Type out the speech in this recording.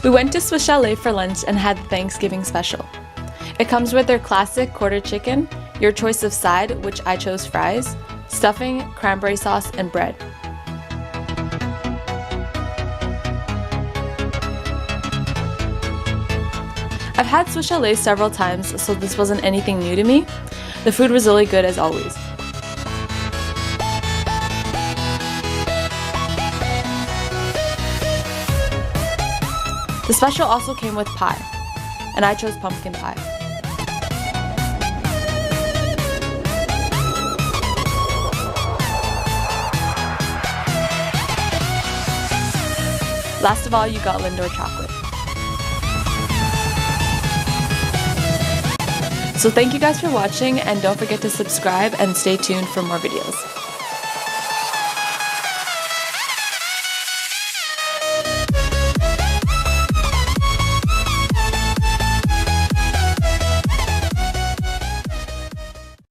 We went to Swiss Chalet for lunch and had the Thanksgiving special. It comes with their classic quarter chicken, your choice of side, which I chose fries, stuffing, cranberry sauce, and bread. I've had Swiss Chalet several times, so this wasn't anything new to me. The food was really good as always. The special also came with pie, and I chose pumpkin pie. Last of all, you got Lindor chocolate. So thank you guys for watching, and don't forget to subscribe and stay tuned for more videos.